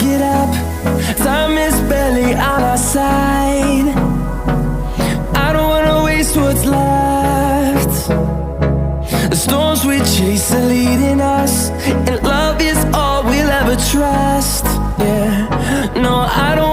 get up. Time is barely on our side. I don't wanna waste what's left. The storms we chase are leading us, and love is all we'll ever trust. Yeah, no, I don't